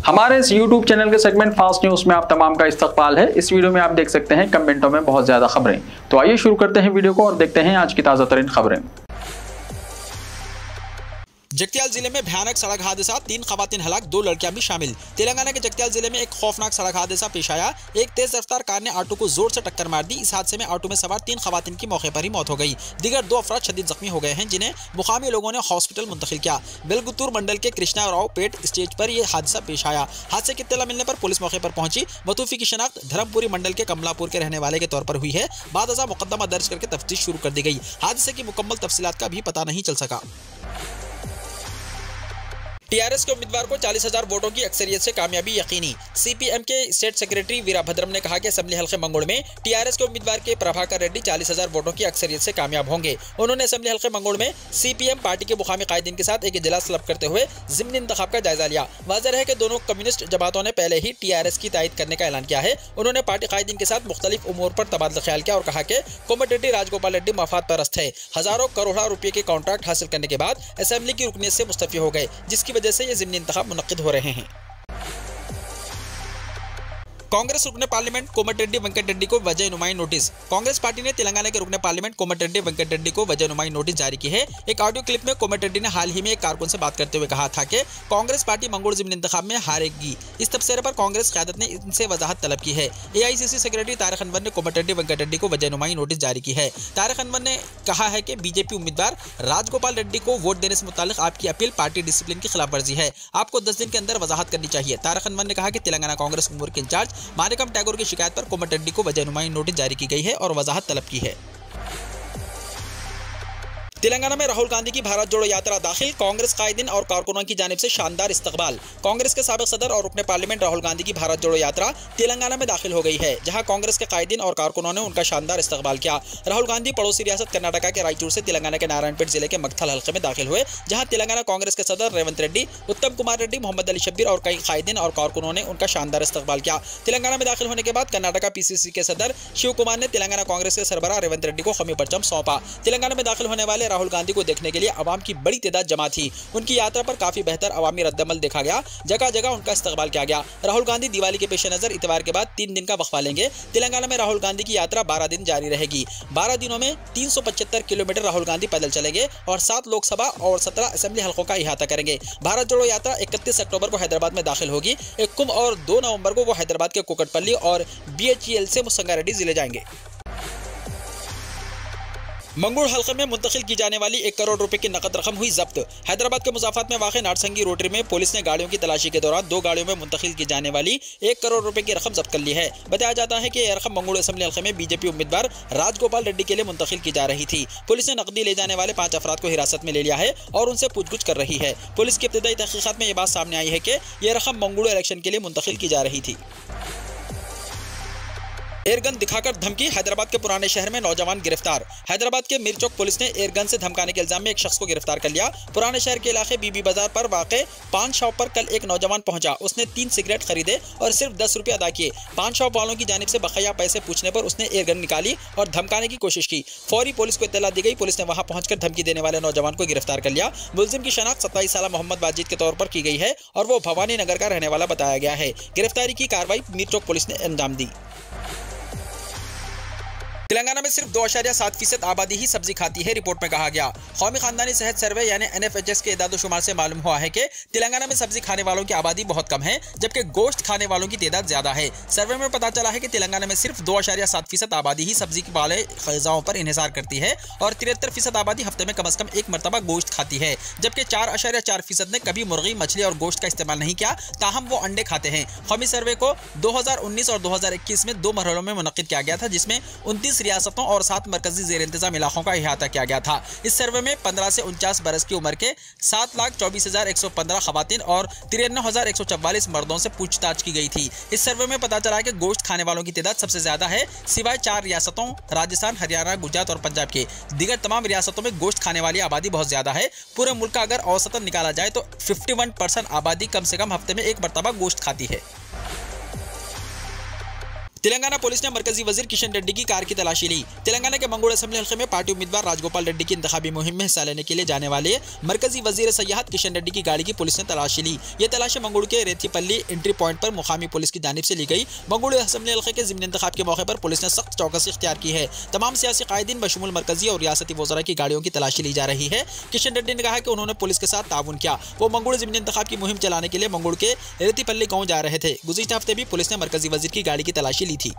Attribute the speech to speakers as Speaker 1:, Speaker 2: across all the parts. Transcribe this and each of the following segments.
Speaker 1: हमारे इस YouTube channel के सेगमेंट फास्ट न्यूज में आप तमाम का इस्तकबाल है। इस वीडियो में आप देख सकते हैं कमेंटों में बहुत ज्यादा खबरें। तो आइए शुरू करते हैं वीडियो को और देखते हैं आज की ताजा तरीन खबरें।
Speaker 2: जगतियाल जिले में भयानक सड़क हादसा, 3 खवातीन हलाक, 2 लड़कियां भी शामिल। तेलंगाना के जगतियाल जिले में एक खौफनाक सड़क हादसा पेश आया। एक तेज रफ्तार कार ने ऑटो को जोर से टक्कर मार दी। इस हादसे में ऑटो में सवार 3 खवातीन की मौके पर ही मौत हो गई। दीगर 2 अफराद शदीद जख्मी हो गए हैं, जिन्हें मुकामी लोगों ने हॉस्पिटल मुंतकिल किया। बेलगुतूर मंडल के कृष्णा राव पेट स्टेज पर यह हादसा पेश आया। हादसे की इत्तला मिलने पर पुलिस मौके पर पहुंची। मतूफी की शनाख्त धर्मपुरी मंडल के कमलापुर के रहने वाले के तौर पर हुई है। बादअज़ा मुकदमा दर्ज करके तफ्तीश शुरू कर दी गई। हादसे की मुकम्मल तफसीलात का भी पता नहीं चल सका। टीआरएस के उम्मीदवार को 40,000 वोटों की अक्सरियत से कामयाबी यकीनी। सीपीएम के स्टेट सेक्रेटरी वीराभद्रम ने कहा कि असेंबली हल्के मंगोड़ में टीआरएस के उम्मीदवार के प्रभाकर रेड्डी 40,000 वोटों की अक्सरियत से कामयाब होंगे। उन्होंने असेंबली हल्के मंगोड़ में सीपीएम पार्टी के मुकामी कायदीन के साथ एक इजलास तलब करते हुए ज़िमनी इंतखाब का जायजा लिया। वाज़ेह है कि दोनों कम्युनिस्ट जमातों ने पहले ही टीआरएस की तायद करने का ऐलान किया है। उन्होंने पार्टी कायदीन के साथ मुख्तलिफ उमूर पर तबादला ख्याल किया और कहा कि कोमटिरेड्डी राजगोपाल रेड्डी मफाद परस्त है। हजारों करोड़ रुपये के कॉन्ट्रैक्ट हासिल करने के बाद असेंबली की रुकनीत से मुस्तफी हो गए, जिसकी वजह से ये ज़िमनी इंतखाब मुनक्किद हो रहे हैं। कांग्रेस रुकने पार्लियामेंट कोमटिरेड्डी वेंकट रेड्डी को वजह नुमाई नोटिस। कांग्रेस पार्टी ने तेलंगाना के रुकने पार्लियामेंट कोमटिरेड्डी वेंकट रेड्डी को वजह नुमाई नोटिस जारी की है। एक ऑडियो क्लिप में कोमटिरेड्डी ने हाल ही में एक कारकुन से बात करते हुए कहा था कि कांग्रेस पार्टी मंगोड़ ज़िमनी इंतखाब में हारेगी। इस तबसरे पर कांग्रेस क़यादत ने इनसे वजाहत तलब की है। एआईसीसी सेक्रेटरी तारिक अनवर ने कोमटिरेड्डी वेंकट रेड्डी को वजह नुमाई नोटिस जारी की है। तारिक अनवर ने कहा है कि बीजेपी उम्मीदवार राजगोपाल रेड्डी को वोट देने से मुताल्लिक आपकी अपील पार्टी डिसिप्लिन की खिलाफ वर्जी है। आपको 10 दिन के अंदर वजाहत करनी चाहिए। तारिक अनवर ने कहा कि तेलंगाना कांग्रेस उमूर के इंचार्ज मानिकम टैगोर की शिकायत पर कोमटिरेड्डी को वजह नुमाई नोटिस जारी की गई है और वजाहत तलब की है। तेलंगाना में राहुल गांधी की भारत जोड़ो यात्रा दाखिल, कांग्रेस कायदीन और कारकुनों की जानिब से शानदार इस्तकबाल। कांग्रेस के साबिक सदर और रुकने पार्लियामेंट राहुल गांधी की भारत जोड़ो यात्रा तेलंगाना में दाखिल हो गई है, जहां कांग्रेस के कायदीन और कारकुनों ने उनका शानदार इस्तकबाल किया। राहुल गांधी पड़ोसी रियासत कर्नाटका के रायचूर से तेलंगाना के नारायणपेट जिले के मगथल हल्के में दाखिल हुए, जहां तेलंगाना कांग्रेस के सदर रेवंत रेड्डी, उत्तम कुमार रेड्डी, मोहम्मद अली शब्बीर और कई कायदीन और कारकुनों ने उनका शानदार इस्तकबाल किया। तेलंगाना में दाखिल होने के बाद कर्नाटका पीसीसी के सदर शिव कुमार ने तेलंगाना कांग्रेस के सरबराह रेवंत रेड्डी को खमी परचम सौंपा। तेलंगाना में दाखिल होने वाले राहुल गांधी को देखने के लिए अवाम की बड़ी तादाद जमा थी। उनकी यात्रा पर काफी बेहतर अवामी रद्दमल देखा गया। जगह जगह उनका इस्तकबाल किया गया। राहुल गांधी दिवाली के पेश नजर इतवार के बाद 3 दिन का वक्फा लेंगे। तेलंगाना में राहुल गांधी की यात्रा 12 दिन जारी रहेगी। 12 दिनों में 375 किलोमीटर राहुल गांधी पैदल चलेंगे और 7 लोकसभा और 17 असेंबली हल्कों का इहाता करेंगे। भारत जोड़ो यात्रा 31 अक्टूबर को हैदराबाद में दाखिल होगी। 1 और 2 नवंबर को वो हैदराबाद के कुकटपल्ली और BHEL से मुसंगारेड्डी जिले जाएंगे। मंगोड़ हल्के में मुंतकिल की जाने वाली 1 करोड़ रुपए की नकद रकम हुई जब्त। हैदराबाद के मुजाफात में वाक़ नारसंगी रोटरी में पुलिस ने गाड़ियों की तलाशी के दौरान 2 गाड़ियों में मुंतकिल की जाने वाली 1 करोड़ रुपए की रकम जब्त कर ली है। बताया जाता है कि यह रकम मंगोड़ असेंबली हल्के में बीजेपी उम्मीदवार राजगोपाल रेड्डी के लिए मुंतकिल की जा रही थी। पुलिस ने नकदी ले जाने वाले 5 अफराद को हिरासत में ले लिया है और उनसे पूछगछ कर रही है। पुलिस की इब्तिदाई तहकीकात में यह बात सामने आई है कि यह रकम मंगोड़ इलेक्शन के लिए मुंतकिल की जा रही थी। एयरगन दिखाकर धमकी, हैदराबाद के पुराने शहर में नौजवान गिरफ्तार। हैदराबाद के मीर चौक पुलिस ने एयरगन से धमकाने के इल्जाम में एक शख्स को गिरफ्तार कर लिया। पुराने शहर के इलाके बीबी बाजार पर वाक़े पान शॉप पर कल एक नौजवान पहुंचा। उसने 3 सिगरेट खरीदे और सिर्फ 10 रुपये अदा किए। पान शॉप वालों की जानिब से बकाया पैसे पूछने पर उसने एयरगन निकाली और धमकाने की कोशिश की। फौरी पुलिस को इत्तला दी गई। पुलिस ने वहां पहुंचकर धमकी देने वाले नौजवान को गिरफ्तार कर लिया। मुलजिम की शनाख्त 27 साल मोहम्मद बाजिद के तौर पर की गई है और वो भवानी नगर का रहने वाला बताया गया है। गिरफ्तारी की कार्रवाई मीर चौक पुलिस ने अंजाम दी। तेलंगाना में सिर्फ 2.7% आबादी ही सब्जी खाती है, रिपोर्ट में कहा गया। कौमी खानदानी सेहत सर्वे यानी NFHS के इदाद-ओ-शुमार से मालूम हुआ है कि तेलंगाना में सब्जी खाने वालों की आबादी बहुत कम है, जबकि गोश्त खाने वालों की तादाद ज्यादा है। सर्वे में पता चला है कि तेलंगाना में सिर्फ 2.7% आबादी ही सब्जी वाले ग़िज़ाओं पर इन्हिसार करती है और 73% आबादी हफ्ते में कम अज कम 1 मरतबा गोश्त खाती है, जबकि 4.4% ने कभी मुर्गी, मछली और गोश्त का इस्तेमाल नहीं किया, ताहम वो अंडे खाते हैं। कौमी सर्वे को 2019 और 2021 में 2 मरहलों में मुनक्किद किया गया था, जिसमें 29 रियासतों और 7 मरकजी ज़ेर इंतजाम इलाकों का इहाता किया गया था। इस सर्वे में 15 से 49 बरस की उम्र के 7,24,115 खवातीन और 93,144 मर्दों से पूछताछ की गई थी। इस सर्वे में पता चला है कि गोश्त खाने वालों की तादाद सबसे ज्यादा है, सिवाय 4 रियासतों राजस्थान, हरियाणा, गुजरात और पंजाब के। दीगर तमाम रियासतों में गोश्त खाने वाली आबादी बहुत ज्यादा है। पूरे मुल्क का अगर औसतन निकाला जाए तो 51% आबादी कम से कम हफ्ते में 1 मरतबा गोश्त खाती है। तेलंगाना पुलिस ने मरकजी वजीर किशन रेड्डी की कार की तलाशी ली। तेलंगाना के मंगोड़ असेंबली हल्के में पार्टी उम्मीदवार राजगोपाल रेड्डी की इंतखाबी मुहिम में हिस्सा लेने के लिए जाने वाले मरकजी वजीर सयाहत किशन रेड्डी की गाड़ी की पुलिस ने तलाशी ली। ये तलाशी मंगोड़ के रेथीपल्ली एंट्री पॉइंट पर मुकामी पुलिस की जानिब से ली गई। मंगोड़ असेंबली हल्के के ज़िमनी इंतखाब के मौके पर पुलिस ने सख्त चौकसी इख्तियार की है। तमाम सियासी कायदीन बशमूल मरकजी और रियासती वज़रा की गाड़ियों की तलाशी ली जा रही है। किशन रेड्डी ने कहा कि उन्होंने पुलिस के साथ ताउन किया। वो मंगोड़ ज़िमनी इंतखाब की मुहिम चलाने के लिए मंगोड़ के रेथीपल्ली गाँव जा रहे थे। गुज़िश्ता हफ्ते भी पुलिस ने मरकजी वजीर की गाड़ी की तलाशी ली थी।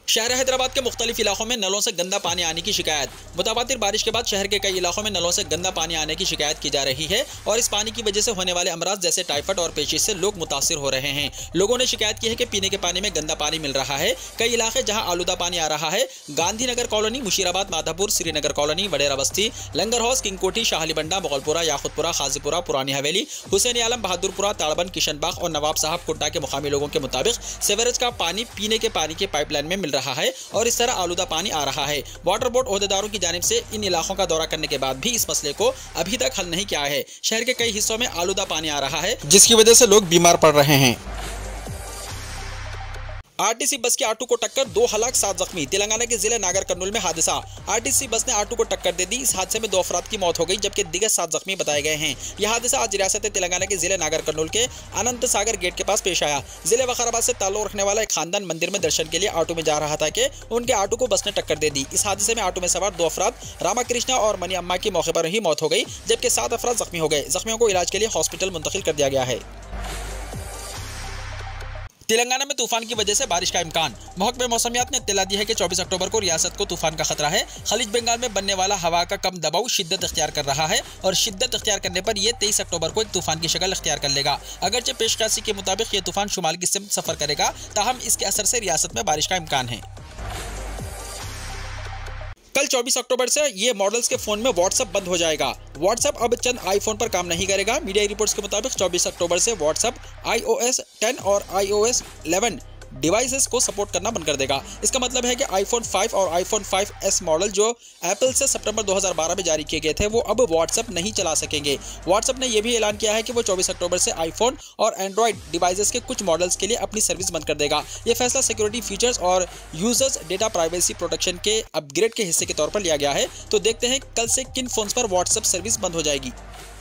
Speaker 2: शहर हैदराबाद के मुख्तलिफ इलाकों में नलों से गंदा पानी आने की शिकायत। मुतवातिर बारिश के बाद शहर के कई इलाकों में नलों से गंदा पानी आने की शिकायत की जा रही है और इस पानी की वजह से होने वाले अमराज जैसे टाइफाइड और पेचिश से लोग मुतासिर हो रहे हैं। लोगों ने शिकायत की है कि पीने के पानी में गंदा पानी मिल रहा है। कई इलाके जहां आलूदा पानी आ रहा है, गांधीनगर कॉलोनी, मुशीराबाद, माधापुर, श्रीनगर कॉलोनी, वडेरा बस्ती, लंगर हाउस, किंगकोठी, शाहलीबंडा, मोगलपुरा, याकुतपुरा, खाजीपुरा, पुरानी हवेली, हुसैन आलम, बहादुरपुरा, ताड़बंद, किशनबाग और नवाब साहब कुट्टा के मुकामी लोगों के मुताबिक सेवरेज का पानी पीने के पानी के पाइपलाइन में मिल रहा है और इस तरह आलूदा पानी आ रहा है। वाटर बोर्ड ओहदेदारों की जानिब से इन इलाकों का दौरा करने के बाद भी इस मसले को अभी तक हल नहीं किया है। शहर के कई हिस्सों में आलूदा पानी आ रहा है जिसकी वजह से लोग बीमार पड़ रहे हैं। आरटीसी बस की ऑटो को टक्कर, 2 हलाक 7 जख्मी। तेलंगाना के जिले नागर कर्नूल में हादसा। आरटीसी बस ने ऑटो को टक्कर दे दी। इस हादसे में 2 अफराद की मौत हो गई जबकि दिगर 7 जख्मी बताए गए हैं। यह हादसा आज रियासत तेलंगाना के जिले नागर कर्नूल के अनंत सागर गेट के पास पेश आया। जिले वकाराबाद से ताल्लुक रखने वाला एक खानदान मंदिर में दर्शन के लिए ऑटो में जा रहा था कि उनके ऑटो को बस ने टक्कर दे दी। इस हादसे में ऑटो में सवार 2 अफराद रामाकृष्णा और मनी अम्मा की मौके पर ही मौत हो गई जबकि 7 अफराद जख्मी हो गए। जख्मियों को इलाज के लिए हॉस्पिटल मुंतकिल कर दिया गया है। तेलंगाना में तूफान की वजह से बारिश का इम्कान। महकमे मौसमियात ने इत्तला दी है कि 24 अक्टूबर को रियासत को तूफान का खतरा है। खलीज बंगाल में बनने वाला हवा का कम दबाव शिद्दत इख्तियार कर रहा है और शिद्दत इख्तियार करने पर यह 23 अक्टूबर को एक तूफान की शक्ल इख्तियार कर लेगा। अगरचे पेशकशी के मुताबिक ये तूफान शुमाल की सिमत सफर करेगा, ताहम इसके असर से रियासत में बारिश का इम्कान है। कल 24 अक्टूबर से ये मॉडल्स के फोन में व्हाट्सएप बंद हो जाएगा। व्हाट्सएप अब चंद आईफोन पर काम नहीं करेगा। मीडिया रिपोर्ट्स के मुताबिक 24 अक्टूबर से व्हाट्सएप iOS 10 और iOS 11 डिवाइसेस को सपोर्ट करना बंद कर देगा। इसका मतलब है कि आईफोन 5 और आईफोन 5S मॉडल जो एप्पल से सितंबर 2012 में जारी किए गए थे वो अब व्हाट्सएप नहीं चला सकेंगे। व्हाट्सएप ने यह भी ऐलान किया है कि वो 24 अक्टूबर से आईफोन और एंड्रॉयड डिवाइसेस के कुछ मॉडल्स के लिए अपनी सर्विस बंद कर देगा। यह फैसला सिक्योरिटी फीचर्स और यूजर्स डेटा प्राइवेसी प्रोटेक्शन के अपग्रेड के हिस्से के तौर पर लिया गया है। तो देखते हैं कल से किन फोन्स पर व्हाट्सएप सर्विस बंद हो जाएगी।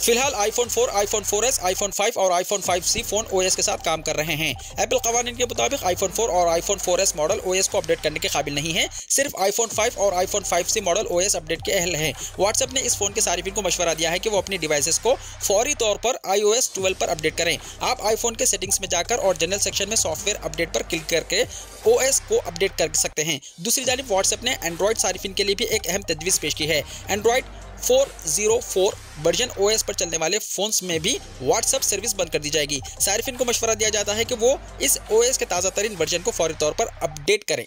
Speaker 2: फिलहाल आईफोन 4, आईफोन 4S, आईफोन 5 और आईफोन 5C फोन OS के साथ काम कर रहे हैं। एप्पल कवानीन के मुताबिक आईफोन 4 और आईफोन 4S मॉडल OS को अपडेट करने के काबिल नहीं है। सिर्फ आईफोन 5 और iPhone 5C model OS update के अहल हैं। व्हाट्सएप ने इस फोन के सारिफिन को मशवरा दिया है कि वो अपनी डिवाइसेस को फौरी तौर पर iOS 12 पर अपडेट करें। आप आईफोन के सेटिंग्स में जाकर और जनरल सेक्शन में सॉफ्टवेयर अपडेट पर क्लिक करके OS को अपडेट कर सकते हैं। दूसरी जानिब व्हाट्सएप ने एंड्रॉयड सारिफिन के लिए भी एक अहम तजवीज़ पेश की है। एंड्रॉयड 404 वर्जन OS पर चलने वाले फोन्स में भी व्हाट्सएप सर्विस बंद कर दी जाएगी। सारिफिन को मशवरा दिया जाता है कि वो इस OS के ताज़ा तरीन वर्जन को फौरी तौर पर अपडेट करें।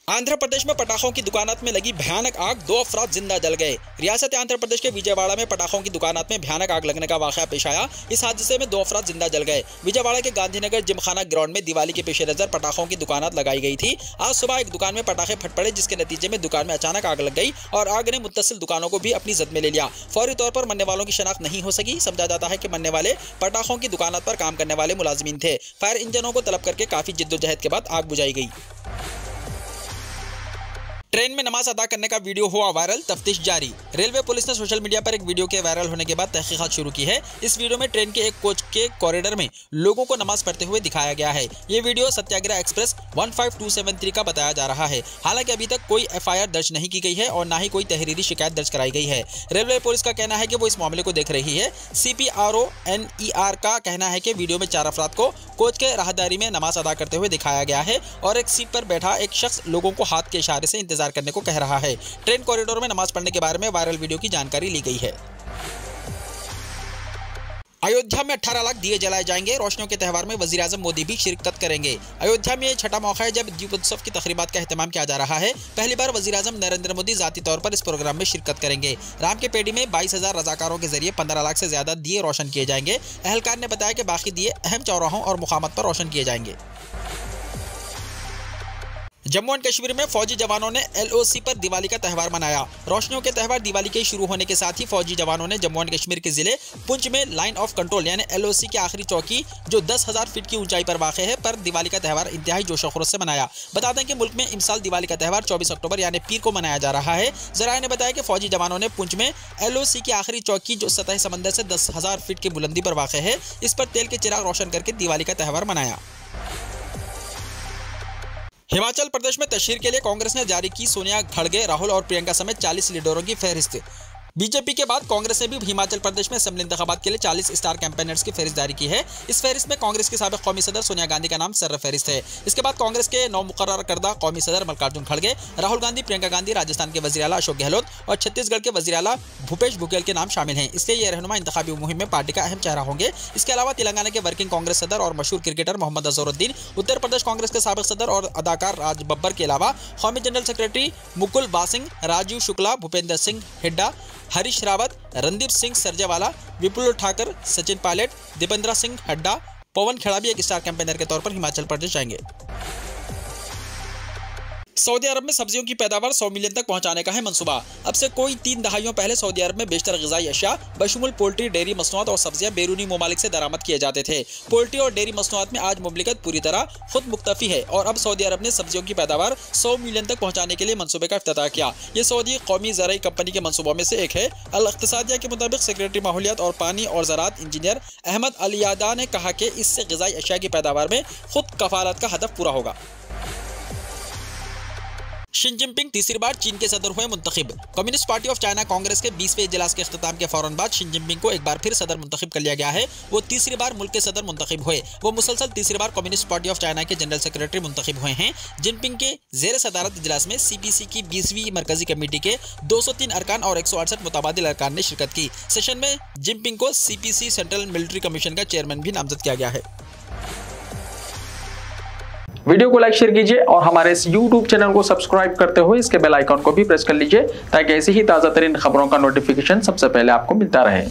Speaker 2: आंध्र प्रदेश में पटाखों की दुकानात में लगी भयानक आग, 2 अफराद जिंदा जल गए। रियासत आंध्र प्रदेश के विजयवाड़ा में पटाखों की दुकानात में भयानक आग लगने का वाकया पेश आया। इस हादसे में 2 अफराद जिंदा जल गए। विजयवाड़ा के गांधीनगर जिमखाना ग्राउंड में दिवाली के पेश नजर पटाखों की दुकानात लगाई गई थी। आज सुबह एक दुकान में पटाखे फट पड़े जिसके नतीजे में दुकान में अचानक आग लग गई और आग ने मुत्तसिल दुकानों को भी अपनी जद में ले लिया। फौरी तौर पर मरने वालों की शनाख्त नहीं हो सकी। समझा जाता है कि मरने वाले पटाखों की दुकानात पर काम करने वाले मुलाजिमीन थे। फायर इंजनों को तलब करके काफी जिद्दोजहद के बाद आग बुझाई गई। ट्रेन में नमाज अदा करने का वीडियो हुआ वायरल, तफ्तीश जारी। रेलवे पुलिस ने सोशल मीडिया पर एक वीडियो के वायरल होने के बाद तहकीकात शुरू की है। इस वीडियो में ट्रेन के एक कोच के कॉरिडोर में लोगों को नमाज पढ़ते हुए दिखाया गया है। ये वीडियो सत्याग्रह एक्सप्रेस 15273 का बताया जा रहा है। हालांकि अभी तक कोई FIR दर्ज नहीं की गई है और ना ही कोई तहरीरी शिकायत दर्ज कराई गई है। रेलवे पुलिस का कहना है कि वो इस मामले को देख रही है। CPRO NER का कहना है कि वीडियो में 4 अफराद को कोच के राहदारी में नमाज अदा करते हुए दिखाया गया है और एक सीट पर बैठा एक शख्स लोगों को हाथ के इशारे से इंतजार करने को कह रहा है। ट्रेन कॉरिडोर में नमाज पढ़ने के बारे में वायरल वीडियो की जानकारी ली गई है। अयोध्या में 18 लाख दिए जलाए जाएंगे। रोशनियों के त्यौहार में वजीर आजम मोदी भी शिरकत करेंगे। अयोध्या में यह छठा मौका है जब दीपोत्सव की तकरीबात का एहतमाम किया जा रहा है। पहली बार वजीर आजम नरेंद्र मोदी जाती तौर पर इस प्रोग्राम में शिरकत करेंगे। राम के पेड़ी में 22,000 रजाकारों के जरिए 15 लाख से ज्यादा दिए रोशन किए जाएंगे। अहलकार ने बताया कि बाकी दिए अहम चौराहों और मुकामात पर रोशन किए जाएंगे। जम्मू एंड कश्मीर में फौजी जवानों ने LOC पर दिवाली का त्यौहार मनाया। रोशनियों के त्यौहार दिवाली के शुरू होने के साथ ही फौजी जवानों ने जम्मू एंड कश्मीर के जिले पुंछ में लाइन ऑफ कंट्रोल यानी LOC की आखिरी चौकी जो 10,000 फीट की ऊंचाई पर वाक़ है पर दिवाली का त्यौहार इंतहाई जोशो खरोश से मनाया। बता दें कि मुल्क में इस साल दिवाली का त्यौहार 24 अक्टूबर यानी पीर को मनाया जा रहा है। ज़राए ने बताया कि फौजी जवानों ने पुंछ में LOC की आखिरी चौकी जो सतह समंदर से 10,000 फीट की बुलंदी पर वाक़ है इस पर तेल के चिराग रोशन करके दिवाली का त्यौहार मनाया। हिमाचल प्रदेश में तशहीर के लिए कांग्रेस ने जारी की सोनिया, खड़गे, राहुल और प्रियंका समेत 40 लीडरों की फहरिस्त। बीजेपी के बाद कांग्रेस ने भी हिमाचल प्रदेश में असेंबली इंतखाबात के लिए 40 स्टार कैंपेनर्स की फहरिस्त जारी की है। इस फहरिस्त में कांग्रेस की साबिक कौमी सदर सोनिया गांधी का नाम सर फहरिस्त है। इसके बाद कांग्रेस के नौ मुकर्रर करदा कौमी सदर मल्लिकार्जुन खड़गे, राहुल गांधी, प्रियंका गांधी, राजस्थान के वज़ीर आला अशोक गहलोत और छत्तीसगढ़ के वज़ीर आला भूपेश बघेल के नाम शामिल हैं। इसलिए ये रहनुमा इंतखाबी मुहिम में पार्टी का अहम चेहरा होंगे। इसके अलावा तेलंगाना के वर्किंग कांग्रेस सदर और मशहूर क्रिकेटर मोहम्मद अजहरुद्दीन, उत्तर प्रदेश कांग्रेस के साबिक सदर और अदाकार राज बब्बर के अलावा कौमी जनरल सेक्रेटरी मुकुल वासिंग, राजीव शुक्ला, भूपेंद्र सिंह हिड्डा, हरीश रावत, रणदीप सिंह सरजेवाला, विपुल ठाकर, सचिन पायलट, दीपेंद्र सिंह हड्डा, पवन खेड़ा भी एक स्टार कैंपेनर के तौर पर हिमाचल प्रदेश जाएंगे। सऊदी अरब में सब्जियों की पैदावार 100 मिलियन तक पहुंचाने का है मंसूबा। अब से कोई 3 दहाइयों पहले सऊदी अरब में बेशतर ग़िज़ाई अशिया बशमुल पोल्ट्री, डेयरी मसनूआत और सब्जियां बैरूनी ममालिक से दरामद किए जाते थे। पोल्ट्री और डेयरी मसनूआत में आज मुमलिकत पूरी तरह खुद मुक्तफी है और अब सऊदी अरब ने सब्जियों की पैदावार 100 मिलियन तक पहुँचाने के लिए मनसूबे का इफ्तिताह किया। ये सऊदी कौमी ज़राई कंपनी के मनसूबों में से एक है। अल-इक़्तिसादिया के मुताबिक सेक्रेटरी माहौलियात और पानी और ज़राअत इंजीनियर अहमद अल-यादा ने कहा कि इससे ग़िज़ाई अशिया की पैदावार में खुद कफालत का हदफ पूरा होगा। शी जिनपिंग तीसरी बार चीन के सदर हुए मुंतखब। Communist party of China congress के 20वें इजलास के अख्तिताम के फौरन बाद शी जिनपिंग को एक बार फिर सदर मुंतखब कर लिया गया है। वो तीसरी बार मुल्क के सदर मुंतखब हुए। वो मुसलसल तीसरी बार कम्युनिस्ट पार्टी ऑफ चाइना के जनरल सेक्रेटरी मुंतखब हुए हैं। जिनपिंग के ज़ेर सदारत इजलास में CPC की 20वीं मरकजी कमेटी के 203 अरकान और 168 मुताबादिल अरकान ने शिरकत की। सेशन में जिनपिंग को CPC सेंट्रल मिलिट्री कमीशन का चेयरमैन भी नामजद किया गया है।
Speaker 1: वीडियो को लाइक शेयर कीजिए और हमारे इस YouTube चैनल को सब्सक्राइब करते हुए इसके बेल आइकॉन को भी प्रेस कर लीजिए ताकि ऐसी ही ताज़ा तरीन खबरों का नोटिफिकेशन सबसे पहले आपको मिलता रहे।